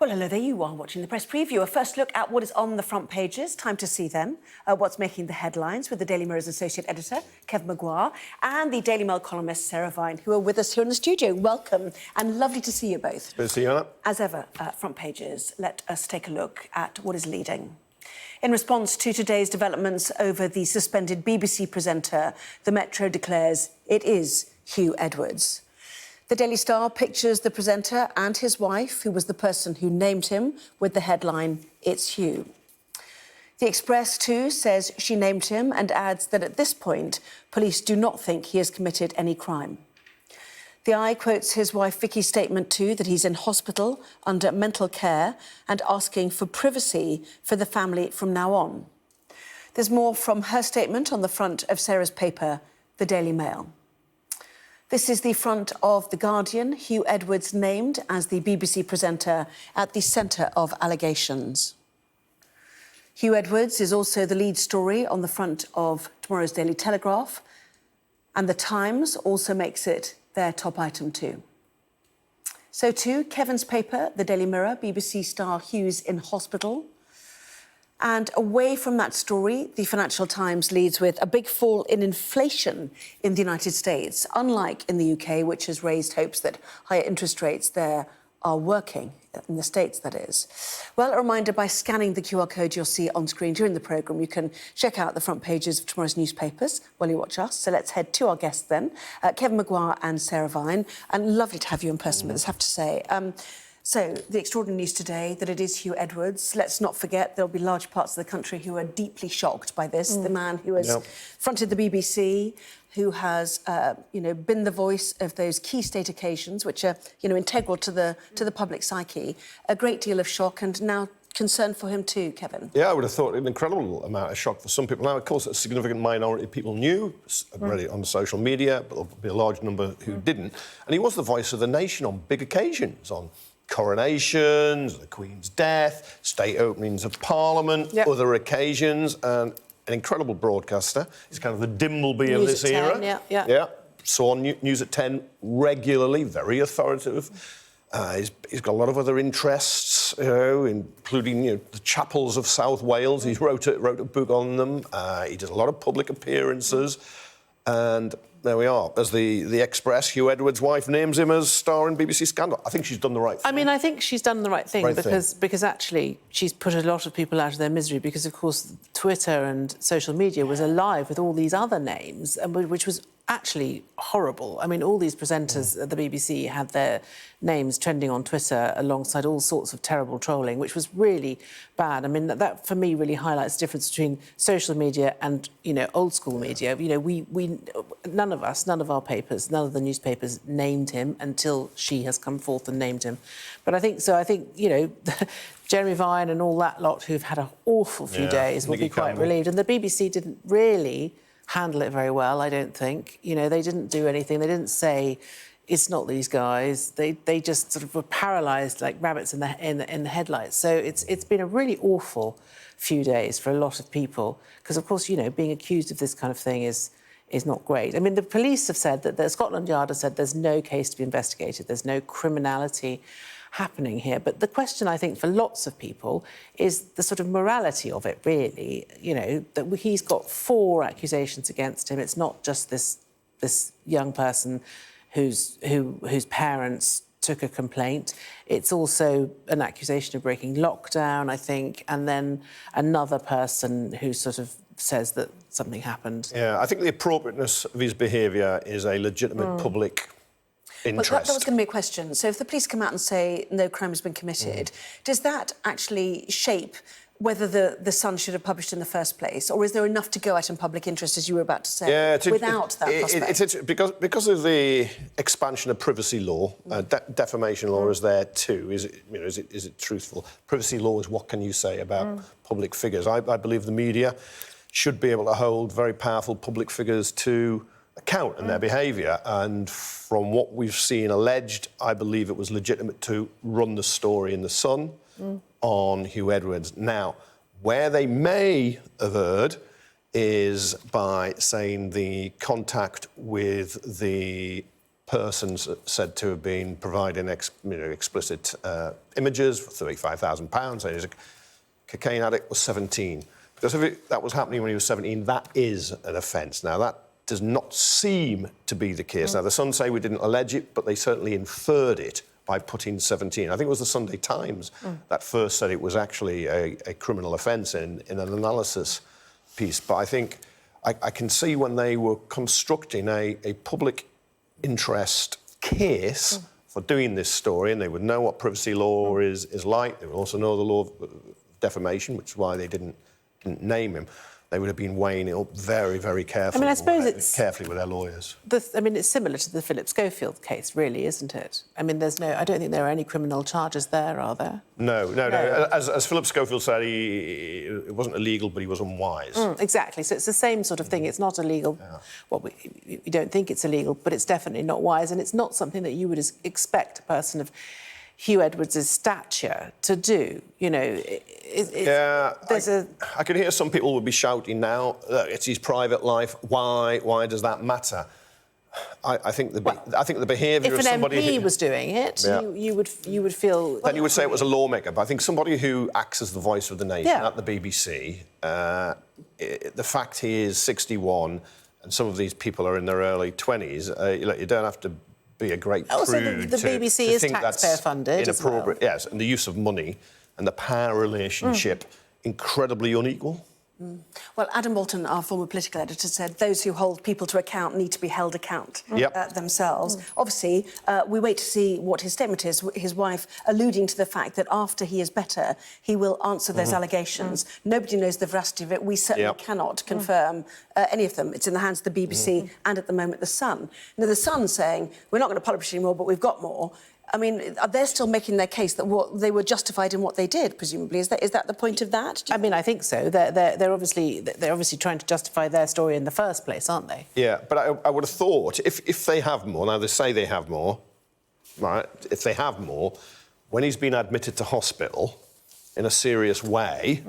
Well, hello there, you are watching the Press Preview. A first look at what is on the front pages. Time to see them. What's making the headlines with the Daily Mirror's Associate Editor, Kevin Maguire, and the Daily Mail columnist, Sarah Vine, who are with us here in the studio. Welcome, and lovely to see you both. Good to see you, Anna. As ever, front pages, let us take a look at what is leading. In response to today's developments over the suspended BBC presenter, the Metro declares it is Hugh Edwards. The Daily Star pictures the presenter and his wife, who was the person who named him, with the headline, "It's Hugh." The Express, too, says she named him and adds that at this point, police do not think he has committed any crime. The Eye quotes his wife Vicky's statement, too, that he's in hospital under mental care and asking for privacy for the family from now on. There's more from her statement on the front of Sarah's paper, the Daily Mail. This is the front of The Guardian. Hugh Edwards named as the BBC presenter at the centre of allegations. Hugh Edwards is also the lead story on the front of tomorrow's Daily Telegraph, and The Times also makes it their top item too. So too, Kevin's paper, the Daily Mirror, BBC star Hugh's in hospital. And away from that story, the Financial Times leads with a big fall in inflation in the United States, unlike in the UK, which has raised hopes that higher interest rates there are working, in the States, that is. Well, a reminder, by scanning the QR code you'll see on screen during the programme, you can check out the front pages of tomorrow's newspapers while you watch us. So let's head to our guests then, Kevin Maguire and Sarah Vine. And lovely to have you in person with us, I have to say. So, the extraordinary news today that it is Hugh Edwards. Let's not forget there'll be large parts of the country who are deeply shocked by this. The man who has fronted the BBC, who has, been the voice of those key state occasions, which are, integral to the public psyche. A great deal of shock and now concern for him too, Kevin. Yeah, I would have thought an incredible amount of shock for some people. Now, of course, a significant minority of people knew already on social media, but there'll be a large number who didn't. And he was the voice of the nation on big occasions, on coronations, the Queen's death, state openings of Parliament, other occasions, and an incredible broadcaster. He's kind of the Dimbleby of this era. Yeah. Saw on News at 10 regularly, very authoritative. He's got a lot of other interests, including the chapels of South Wales. He wrote a book on them. He does a lot of public appearances, and there we are. As the Express, Hugh Edwards' wife names him as star in BBC Scandal. I think she's done the right thing. I mean, I think she's done the right thing because actually she's put a lot of people out of their misery because, of course, Twitter and social media was alive with all these other names, which was actually horrible. I mean, all these presenters at the BBC had their names trending on Twitter alongside all sorts of terrible trolling, which was really bad. I mean, that for me really highlights the difference between social media and, old school media. None of our papers, none of the newspapers named him until she has come forth and named him. But I think, Jeremy Vine and all that lot who've had an awful few days will be quite relieved. And the BBC didn't really handle it very well, I don't think. They didn't do anything. They didn't say, it's not these guys. They just sort of were paralysed like rabbits in the headlights. So it's been a really awful few days for a lot of people because, of course, being accused of this kind of thing is not great. I mean, the police have said that Scotland Yard has said there's no case to be investigated. There's no criminality happening here. But the question, I think, for lots of people is the sort of morality of it, really. That he's got 4 accusations against him. It's not just this young person whose parents took a complaint. It's also an accusation of breaking lockdown, I think, and then another person who sort of says that something happened. Yeah, I think the appropriateness of his behaviour is a legitimate public interest. Well, that was going to be a question. So if the police come out and say no crime has been committed, does that actually shape whether the Sun should have published in the first place, or is there enough to go at in public interest, as you were about to say, without that prospect? It's because of the expansion of privacy law, defamation law is there too. Is it truthful? Privacy law is what can you say about public figures. I believe the media should be able to hold very powerful public figures to account and their behaviour. And from what we've seen alleged, I believe it was legitimate to run the story in the Sun on Hugh Edwards. Now, where they may have erred is by saying the contact with the persons said to have been providing explicit images for £35,000, and he's a cocaine addict, was 17. Because if that was happening when he was 17, that is an offence. Now, that does not seem to be the case. Now, the Sun say we didn't allege it, but they certainly inferred it by putting 17. I think it was the Sunday Times that first said it was actually a criminal offence in an analysis piece. But I think I can see when they were constructing a public interest case for doing this story, and they would know what privacy law is like. They would also know the law of defamation, which is why they didn't name him. They would have been weighing it up very, very carefully. I mean, I suppose it's carefully with their lawyers. It's similar to the Philip Schofield case, really, isn't it? I mean, I don't think there are any criminal charges there, are there? No. As Philip Schofield said, it wasn't illegal, but he was unwise. Exactly. So it's the same sort of thing. It's not illegal. Yeah. Well, we don't think it's illegal, but it's definitely not wise, and it's not something that you would expect a person of Hugh Edwards' stature to do. You know, I could hear some people would be shouting now, look, it's his private life. Why does that matter? I think the behaviour of somebody... If an MP was doing it, you would feel... Then you would say it was a lawmaker. But I think somebody who acts as the voice of the nation at the BBC, the fact he is 61 and some of these people are in their early 20s, you don't have to be a great prude the BBC is taxpayer funded. Inappropriate, yes, and the use of money and the power relationship incredibly unequal. Well, Adam Bolton, our former political editor, said those who hold people to account need to be held account themselves. Obviously, we wait to see what his statement is. His wife alluding to the fact that after he is better, he will answer those allegations. Nobody knows the veracity of it. We certainly cannot confirm any of them. It's in the hands of the BBC and, at the moment, The Sun. Now, The Sun saying, we're not going to publish anymore, but we've got more. I mean, they're still making their case that they were justified in what they did, presumably. Is that the point of that? I mean, I think so. They're obviously trying to justify their story in the first place, aren't they? Yeah, but I would have thought if they have more, now they say they have more, right? If they have more, when he's been admitted to hospital in a serious way,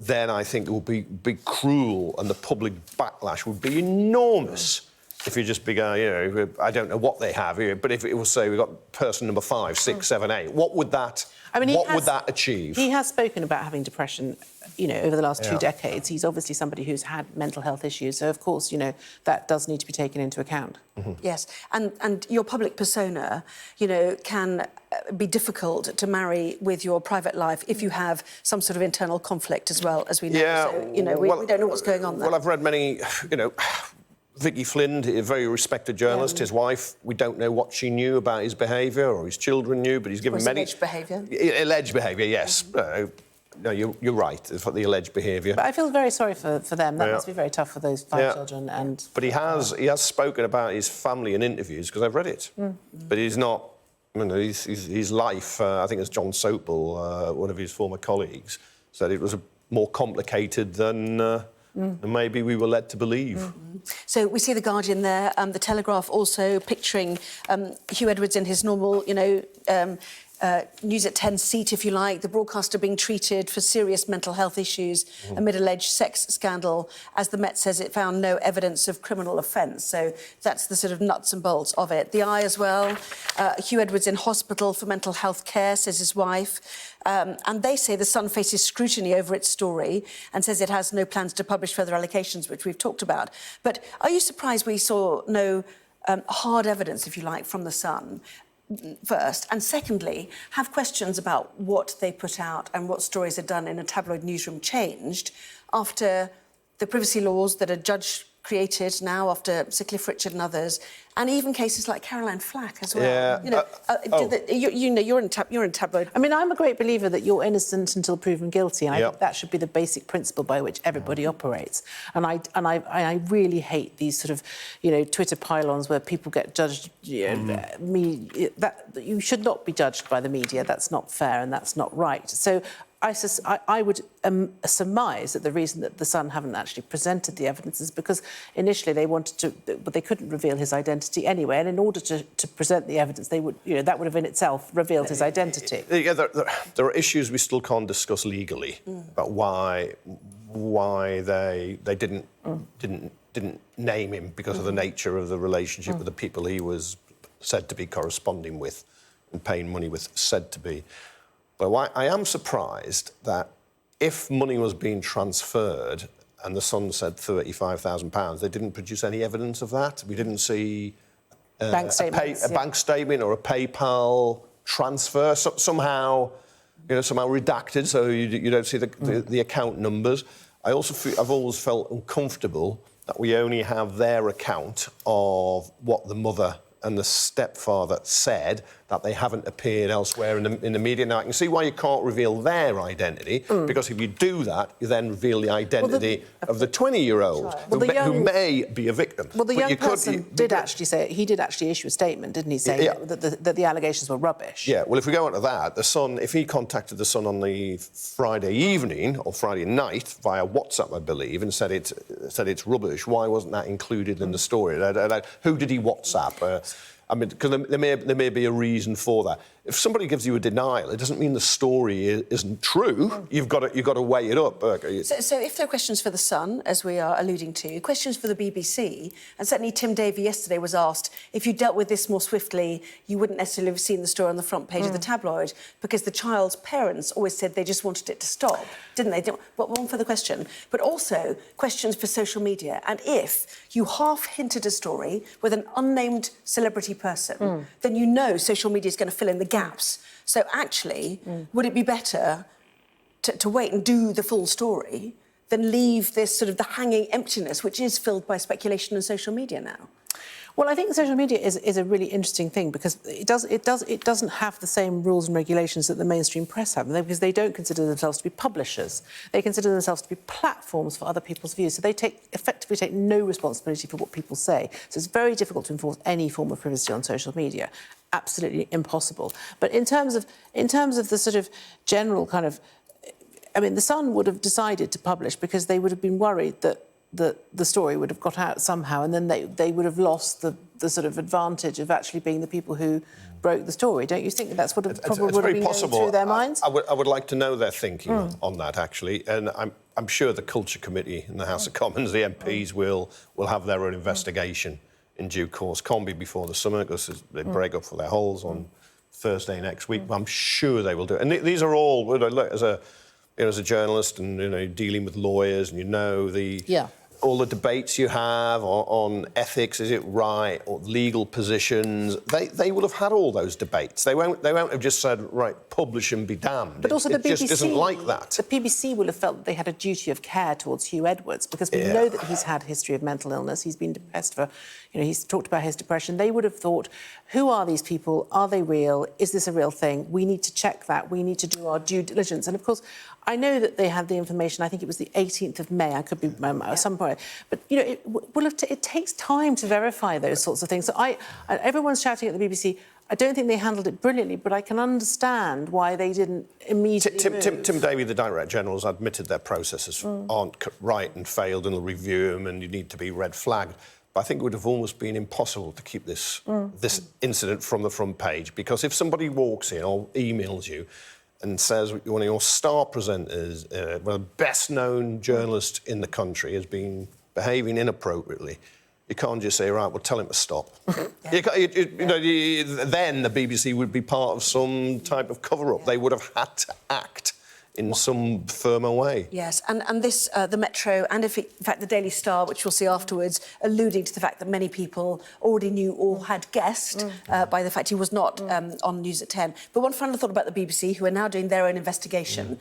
then I think it will be cruel and the public backlash would be enormous. If you just began, I don't know what they have here, but if it was, say, we've got person number 5, 6, 7, 8, what would that achieve? He has spoken about having depression, over the last 2 decades. He's obviously somebody who's had mental health issues, so of course, that does need to be taken into account. Yes, and your public persona, can be difficult to marry with your private life if you have some sort of internal conflict as well, as we know. Yeah, so, we don't know what's going on there. Well, I've read many, Vicky Flynn, a very respected journalist, his wife, we don't know what she knew about his behaviour or his children knew, but he's given many... Alleged behaviour. Alleged behaviour, yes. No, you're right, for the alleged behaviour. But I feel very sorry for them. That must be very tough for those 5 children. And but he has spoken about his family in interviews, because I've read it. But he's not... his life, I think it's John Sopel, one of his former colleagues, said it was more complicated than maybe we were led to believe. So we see The Guardian there, The Telegraph also picturing Hugh Edwards in his normal, News at 10 seat, if you like, the broadcaster being treated for serious mental health issues amid alleged sex scandal. As the Met says, it found no evidence of criminal offence. So that's the sort of nuts and bolts of it. The Eye as well, Hugh Edwards in hospital for mental health care, says his wife. And they say The Sun faces scrutiny over its story and says it has no plans to publish further allegations, which we've talked about. But are you surprised we saw no hard evidence, if you like, from The Sun? First, and secondly, have questions about what they put out and what stories are done in a tabloid newsroom changed after the privacy laws that a judge created now after Sir Cliff Richard and others, and even cases like Caroline Flack as well. You're in tabloid. I mean, I'm a great believer that you're innocent until proven guilty, and I think that should be the basic principle by which everybody operates. And I really hate these sort of, Twitter pylons where people get judged. That you should not be judged by the media. That's not fair and that's not right. So I would surmise that the reason that The Sun haven't actually presented the evidence is because initially they wanted to, but they couldn't reveal his identity anyway, and in order to present the evidence, they would, that would have in itself revealed his identity. Yeah, there are issues we still can't discuss legally about why they didn't name him because of the nature of the relationship with the people he was said to be corresponding with and paying money with, said to be. But I am surprised that if money was being transferred and the Sun said £35,000, they didn't produce any evidence of that. We didn't see bank statements, a bank statement or a PayPal transfer, somehow redacted, so you don't see the account numbers. I've always felt uncomfortable that we only have their account of what the mother and the stepfather said, that they haven't appeared elsewhere in the media. Now, I can see why you can't reveal their identity, because if you do that, you then reveal the identity of the 20-year-old who may be a victim. Well, the young person did actually issue a statement, didn't he, saying that the allegations were rubbish? Yeah, well, if we go on to that, the Sun, if he contacted the Sun on the Friday evening or Friday night via WhatsApp, I believe, and said it's rubbish, why wasn't that included in the story? Who did he WhatsApp? I mean, because there may be a reason for that. If somebody gives you a denial, it doesn't mean the story isn't true. You've got to weigh it up. So if there are questions for The Sun, as we are alluding to, questions for the BBC, and certainly Tim Davie yesterday was asked, if you dealt with this more swiftly, you wouldn't necessarily have seen the story on the front page of the tabloid, because the child's parents always said they just wanted it to stop, didn't they? But one further question. But also questions for social media. And if you half-hinted a story with an unnamed celebrity person, then you know social media is going to fill in the gaps. So actually, would it be better to wait and do the full story than leave this sort of the hanging emptiness, which is filled by speculation and social media now? Well, I think social media is a really interesting thing, because it doesn't have the same rules and regulations that the mainstream press have, because they don't consider themselves to be publishers. They consider themselves to be platforms for other people's views. So they effectively take no responsibility for what people say. So it's very difficult to enforce any form of privacy on social media. Absolutely impossible. But in terms of the sort of general kind of, I mean, the Sun would have decided to publish because they would have been worried that the story would have got out somehow, and then they would have lost the sort of advantage of actually being the people who broke the story. Don't you think that's what probably would have been going through their minds? I would like to know their thinking on that, actually, and I'm sure the Culture Committee in the House of Commons, the MPs, will have their own investigation in due course. Can't be before the summer, because they break up for their holes on Thursday next week. But I'm sure they will do it. And these are all, look, as a journalist and dealing with lawyers, and all the debates you have on ethics, is it right, or legal positions, they will have had all those debates. They won't have just said, right, publish and be damned. But also it just isn't like that. The BBC will have felt that they had a duty of care towards Hugh Edwards, because we know that he's had a history of mental illness. He's been depressed for, he's talked about his depression. They would have thought, who are these people? Are they real? Is this a real thing? We need to check that. We need to do our due diligence. And of course, I know that they had the information. I think it was the 18th of May. I could be at some point, but it takes time to verify those sorts of things. So everyone's shouting at the BBC. I don't think they handled it brilliantly, but I can understand why they didn't immediately move. Tim Davie, the Director General, has admitted their processes aren't right and failed, and they'll review them, and you need to be red flagged. But I think it would have almost been impossible to keep this incident from the front page, because if somebody walks in or emails you and says one of your star presenters, one of the best-known journalists in the country, has been behaving inappropriately, you can't just say, right, well, tell him to stop. Then the BBC would be part of some type of cover-up. They would have had to act in some firmer way. Yes, and this, the Metro, and in fact the Daily Star, which we'll see afterwards, alluding to the fact that many people already knew or had guessed by the fact he was not on News at 10. But one final thought about the BBC, who are now doing their own investigation.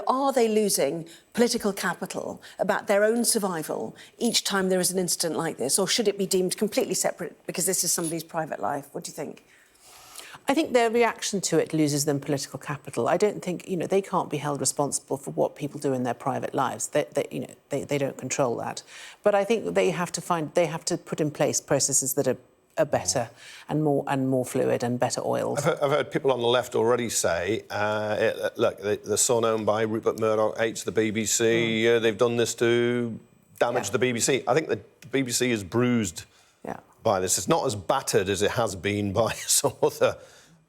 Are they losing political capital about their own survival each time there is an incident like this? Or should it be deemed completely separate because this is somebody's private life? What do you think? I think their reaction to it loses them political capital. I don't think, they can't be held responsible for what people do in their private lives. They don't control that. But I think they have to put in place processes that are better and more fluid and better oiled. I've heard people on the left already say, look, the Sun owned by Rupert Murdoch hates the BBC. They've done this to damage the BBC. I think the BBC is bruised by this. It's not as battered as it has been by some other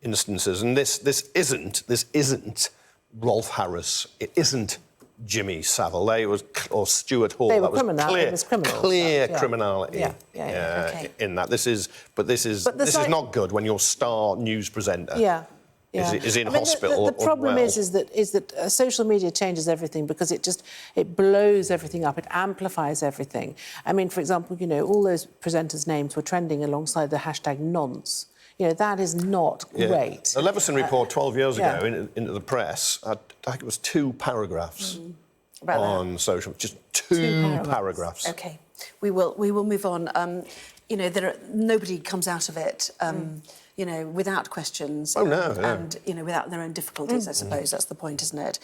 instances. And this isn't Rolf Harris. It isn't Jimmy Savile. Or Stuart Hall. They were that was criminal. clear, It was criminal clear stuff, yeah. criminality Okay. in that. This is not good when your star news presenter is in hospital. The problem is that social media changes everything because it blows everything up, it amplifies everything. I mean, for example, you know, all those presenters' names were trending alongside the hashtag nonce. You know, that is not great. The Leveson report 12 years ago into the press, I think it was 2 paragraphs on social, just two paragraphs. OK, we will move on. You know, nobody comes out of it, you know, without questions. Oh, no. And, you know, without their own difficulties, I suppose. That's the point, isn't it?